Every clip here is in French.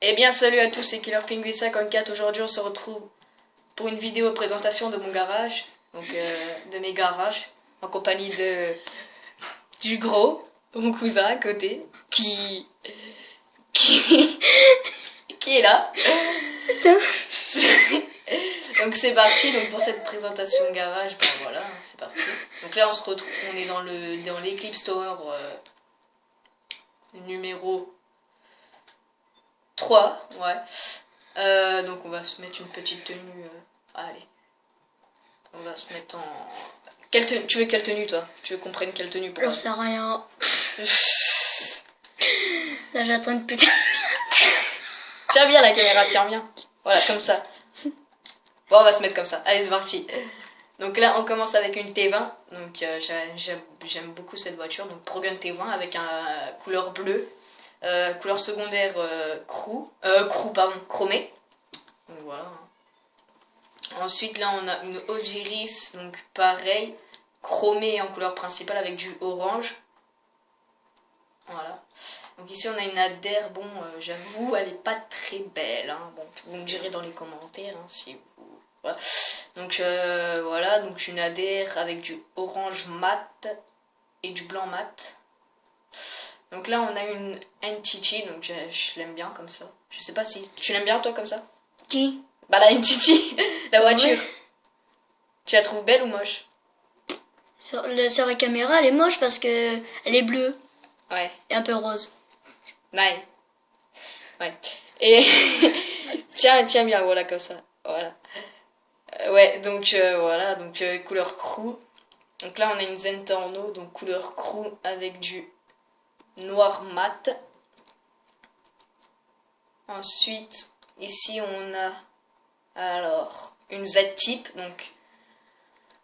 Eh bien, salut à tous, c'est Killer Penguin 54. Aujourd'hui, on se retrouve pour une vidéo présentation de mon garage, donc de mes garages, en compagnie du gros, mon cousin à côté, qui, qui est là. Donc c'est parti. Donc pour cette présentation de garage, ben voilà, c'est parti. Donc là, on se retrouve, on est dans l'Eclipse Tower numéro 3, ouais. Donc on va se mettre une petite tenue. Allez, on va se mettre en. Tu veux quelle tenue toi? Tu veux qu'on prenne quelle tenue pour J'en sais rien. Là j'attends une putain. Tiens bien la caméra, tiens bien. Voilà, comme ça. Bon, on va se mettre comme ça. Allez, c'est parti. Donc là, on commence avec une T20. Donc j'aime beaucoup cette voiture. Donc Progun T20 avec un couleur bleue. Couleur secondaire chromé. Donc voilà. Ensuite là on a une Osiris, donc pareil, chromée en couleur principale avec du orange. Voilà. Donc ici on a une Adère, bon j'avoue elle est pas très belle. Hein. Bon, vous me direz dans les commentaires hein, si vous. Voilà. Donc voilà, donc une Adère avec du orange mat et du blanc mat. Donc là, on a une NTT, donc je l'aime bien comme ça. Je sais pas si... Tu l'aimes bien, toi, comme ça? Qui? Bah, la NTT, la voiture. Ouais. Tu la trouves belle ou moche? Sur la caméra, elle est moche parce que elle est bleue Ouais. et un peu rose. Ouais. Ouais. Et... tiens bien, voilà, comme ça. Voilà. Ouais, donc voilà, donc couleur crew. Donc là, on a une Zentorno, donc couleur crew avec du noir mat. Ensuite, ici on a alors une Z-Type, donc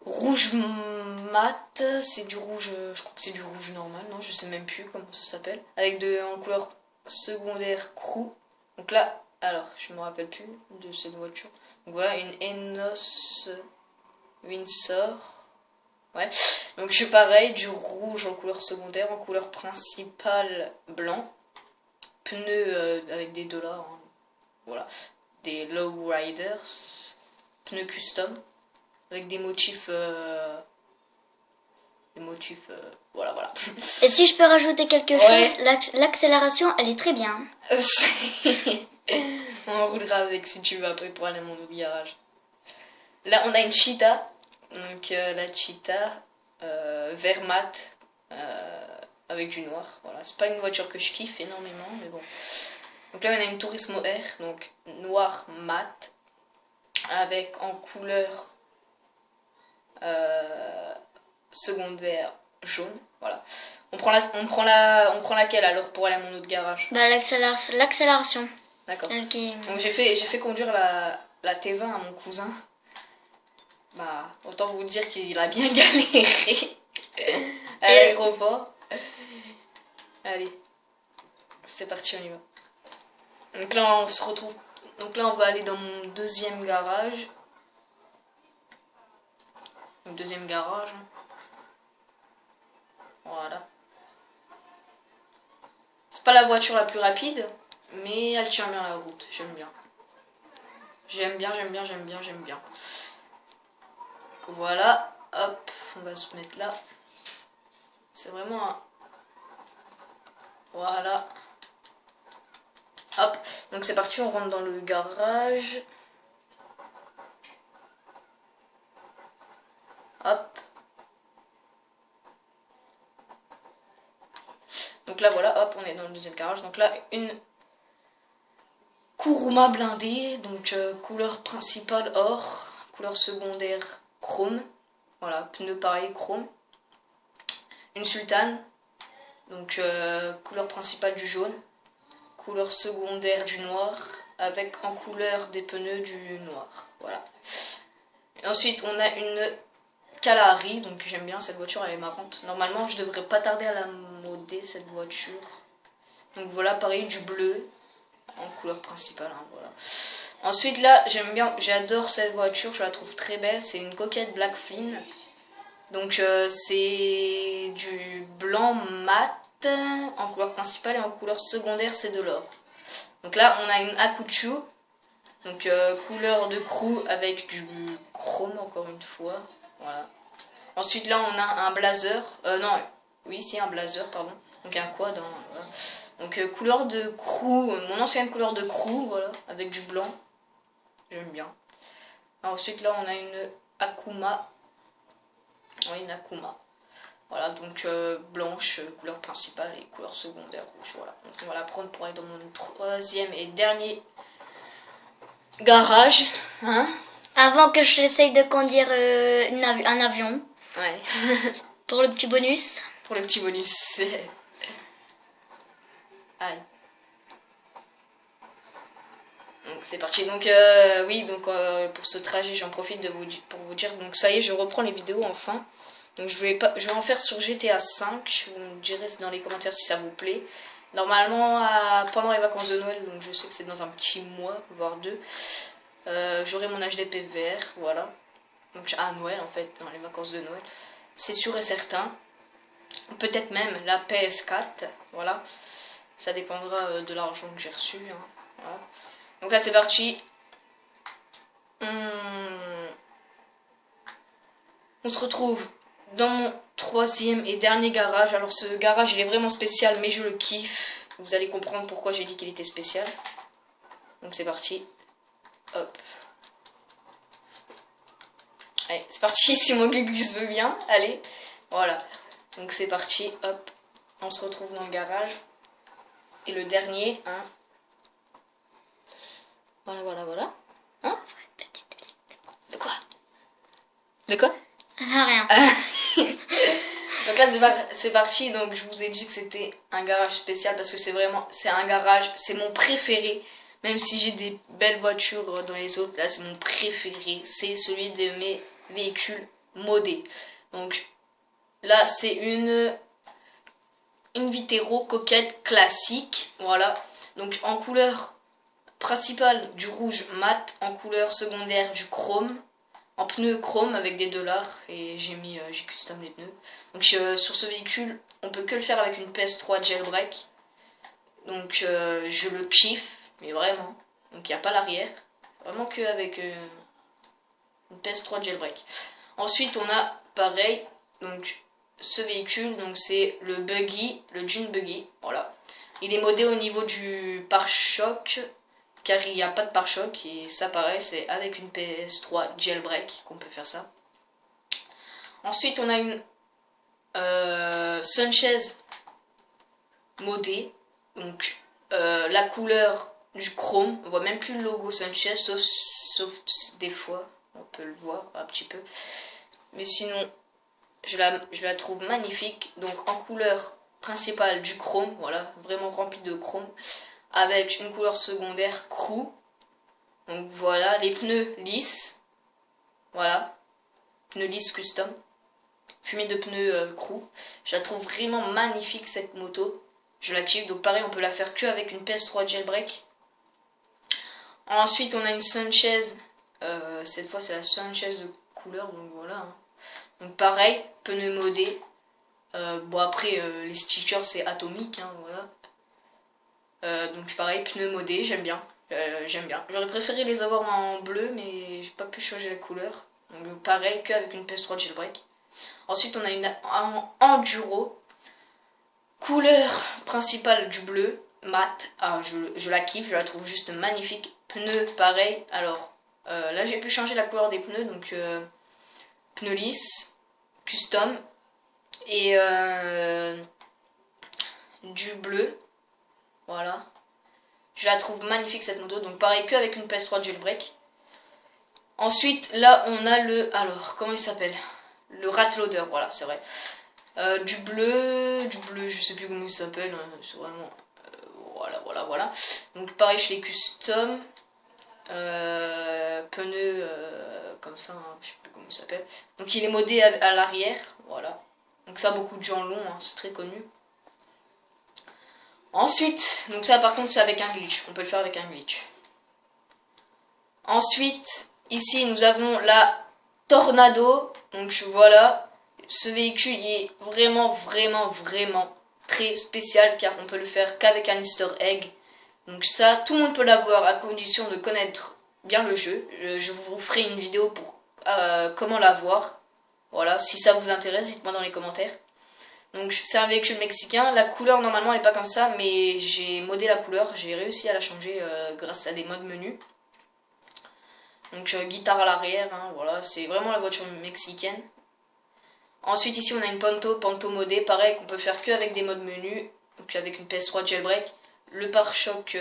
rouge mat, c'est du rouge, je crois que c'est du rouge normal, non, je sais même plus comment ça s'appelle, avec en couleur secondaire crew. Donc là, alors, je me rappelle plus de cette voiture. Donc voilà, une Enos Windsor. Ouais, donc je suis pareil, du rouge en couleur secondaire, en couleur principale blanc. Pneus avec des dollars, hein. Voilà, des lowriders, pneus custom avec des motifs, voilà. Et si je peux rajouter quelque Ouais. chose, l'accélération, elle est très bien. On roulera avec si tu veux après pour aller à mon autre garage. Là, on a une Cheetah, donc la Cheetah vert mat avec du noir. Voilà, c'est pas une voiture que je kiffe énormément, mais bon. Donc là, on a une Turismo R, donc noir mat, avec en couleur secondaire jaune. Voilà. On prend laquelle alors pour aller à mon autre garage? Bah l'accélération. D'accord. Okay. Donc j'ai fait conduire la T20 à mon cousin. Bah, autant vous dire qu'il a bien galéré à l'aéroport. Allez, c'est parti, on y va. Donc là, on se retrouve. Donc là, on va aller dans mon deuxième garage. Mon deuxième garage. Voilà. C'est pas la voiture la plus rapide, mais elle tient bien la route. J'aime bien. J'aime bien. Voilà. Hop, on va se mettre là. C'est vraiment un... Voilà. Hop, donc c'est parti, on rentre dans le garage. Hop. Donc là, voilà, hop, on est dans le deuxième garage. Donc là, une Kuruma blindée, donc couleur principale or, couleur secondaire chrome. Voilà, pneu pareil chrome. Une Sultane, donc couleur principale du jaune. Couleur secondaire du noir, avec en couleur des pneus du noir. Voilà. Et ensuite, on a une Kalahari, donc j'aime bien cette voiture, elle est marrante. Normalement, je devrais pas tarder à la modder cette voiture. Donc voilà, pareil, du bleu en couleur principale. Hein, voilà. Ensuite, là, j'aime bien, j'adore cette voiture, je la trouve très belle. C'est une coquette Black Flynn. Donc c'est du blanc mat en couleur principale et en couleur secondaire, c'est de l'or. Donc là, on a une Akuchu, donc couleur de crew avec du chrome encore une fois. Voilà. Ensuite là, on a un blazer. Non, oui, si un blazer, pardon. Donc un quad. Hein, voilà. Donc couleur de crew, mon ancienne couleur de crew, voilà, avec du blanc. J'aime bien. Ensuite là, on a une Akuma. Oui, une Akuma. Voilà, donc blanche, couleur principale et couleur secondaire rouge. Voilà. Donc on va la prendre pour aller dans mon troisième et dernier garage. Hein? Avant que j'essaye de conduire un avion. Ouais. Pour le petit bonus. Pour le petit bonus. Aïe. Donc c'est parti. Donc oui, donc pour ce trajet, j'en profite pour vous dire. Donc ça y est, je reprends les vidéos enfin. Donc je vais en faire sur GTA 5. Vous me direz dans les commentaires si ça vous plaît. Normalement pendant les vacances de Noël, donc je sais que c'est dans un petit mois, voire deux. J'aurai mon HDP vert, voilà. Donc à Noël en fait, dans les vacances de Noël. C'est sûr et certain. Peut-être même la PS4, voilà. Ça dépendra de l'argent que j'ai reçu. Hein. Voilà. Donc là c'est parti. On se retrouve dans mon troisième et dernier garage. Alors ce garage il est vraiment spécial mais je le kiffe. Vous allez comprendre pourquoi j'ai dit qu'il était spécial. Donc c'est parti. Hop. Allez, c'est parti si mon Gugus veut bien. Allez, voilà. Donc c'est parti, hop. On se retrouve dans le garage. Et le dernier, hein. Voilà, voilà, voilà. Hein? De quoi? De quoi? Ah, rien. Donc là c'est parti. Donc je vous ai dit que c'était un garage spécial parce que c'est un garage, c'est mon préféré. Même si j'ai des belles voitures dans les autres, là c'est mon préféré. C'est celui de mes véhicules modés. Donc là c'est une Vitero coquette classique. Voilà. Donc en couleur principale du rouge mat, en couleur secondaire du chrome, en pneus chrome avec des $. Et j'ai custom les pneus. Donc sur ce véhicule, on peut que le faire avec une PS3 jailbreak. Donc je le kiffe, mais vraiment. Donc il n'y a pas l'arrière. Vraiment que avec une PS3 jailbreak. Ensuite on a pareil, donc ce véhicule, donc c'est le buggy, le Dune Buggy, voilà. Il est modé au niveau du pare-choc, car il n'y a pas de pare-choc, et ça pareil, c'est avec une PS3 jailbreak qu'on peut faire ça. Ensuite on a une Sanchez modée, donc la couleur du chrome, on voit même plus le logo Sanchez, sauf des fois, on peut le voir un petit peu. Mais sinon, je la trouve magnifique. Donc en couleur principale du chrome, voilà, vraiment rempli de chrome, avec une couleur secondaire crew. Donc voilà, les pneus lisses, voilà, pneus lisses custom, fumée de pneus crew. Je la trouve vraiment magnifique cette moto, je la kiffe. Donc pareil, on peut la faire que avec une PS3 jailbreak. Ensuite on a une Sanchez, cette fois c'est la Sanchez de couleur, donc voilà. Hein. Donc pareil, pneus modés. Bon après les stickers c'est atomique, hein, voilà. Donc pareil, pneus modés, j'aime bien. J'aime bien. J'aurais préféré les avoir en bleu, mais j'ai pas pu changer la couleur. Donc pareil, qu'avec une PS3 jailbreak. Ensuite on a une Enduro. Couleur principale du bleu, mat. Ah, je la kiffe, je la trouve juste magnifique. Pneus pareil. Alors là j'ai pu changer la couleur des pneus, donc pneus lisses, custom, et du bleu, voilà. Je la trouve magnifique cette moto, donc pareil que avec une PS3 jailbreak. Ensuite là on a alors comment il s'appelle, le Ratloader, voilà c'est vrai. Du bleu, je sais plus comment il s'appelle, hein, c'est vraiment voilà. Donc pareil chez les custom, pneus comme ça, hein, je sais plus comment il s'appelle. Donc il est modé à l'arrière, voilà. Donc ça beaucoup de gens l'ont, hein, c'est très connu. Ensuite, donc ça par contre c'est avec un glitch, on peut le faire avec un glitch. Ensuite, ici nous avons la Tornado, donc voilà, ce véhicule il est vraiment très spécial car on peut le faire qu'avec un easter egg. Donc ça, tout le monde peut l'avoir à condition de connaître bien le jeu. Je vous ferai une vidéo pour comment l'avoir. Voilà, si ça vous intéresse, dites-moi dans les commentaires. Donc c'est un véhicule mexicain. La couleur normalement elle est pas comme ça, mais j'ai modé la couleur. J'ai réussi à la changer grâce à des modes menus. Donc guitare à l'arrière, hein, voilà, c'est vraiment la voiture mexicaine. Ensuite ici on a une Panto modée, pareil qu'on peut faire que avec des modes menus. Donc avec une PS3 jailbreak. Le pare-choc,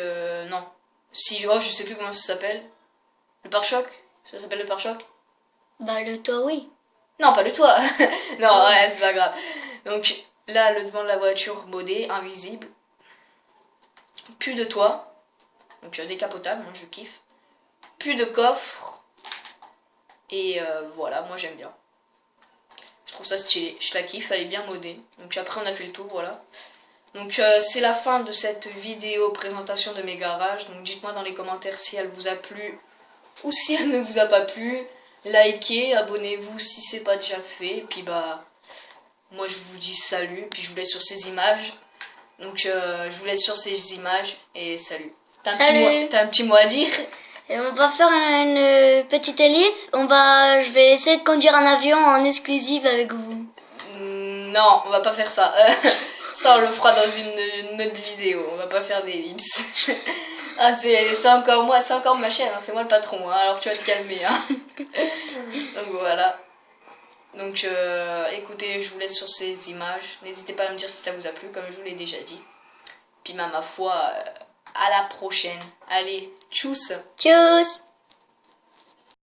non. Si, oh, je sais plus comment ça s'appelle. Le pare-choc? Ça s'appelle le pare-choc? Bah le toit, oui. Non, pas le toit. Non, ouais, c'est pas grave. Donc là, le devant de la voiture modé, invisible. Plus de toit. Donc décapotable, moi je kiffe. Plus de coffre. Et voilà, moi j'aime bien. Je trouve ça stylé, je la kiffe, elle est bien modée. Donc après on a fait le tour, voilà. Donc c'est la fin de cette vidéo présentation de mes garages. Donc dites-moi dans les commentaires si elle vous a plu ou si elle ne vous a pas plu. Likez, abonnez-vous si c'est pas déjà fait. Et puis bah moi je vous dis salut, puis je vous laisse sur ces images. Donc je vous laisse sur ces images et salut. T'as un petit mot à dire? Et on va faire une petite ellipse. Je vais essayer de conduire un avion en exclusive avec vous. Non, on va pas faire ça. Ça on le fera dans une autre vidéo. On va pas faire des ellipses. Ah c'est encore moi, c'est encore ma chaîne. Hein, c'est moi le patron. Hein, alors tu vas te calmer. Hein. Donc voilà. Donc écoutez, je vous laisse sur ces images. N'hésitez pas à me dire si ça vous a plu, comme je vous l'ai déjà dit. Puis ma foi, à la prochaine. Allez, tchuss. Tchuss.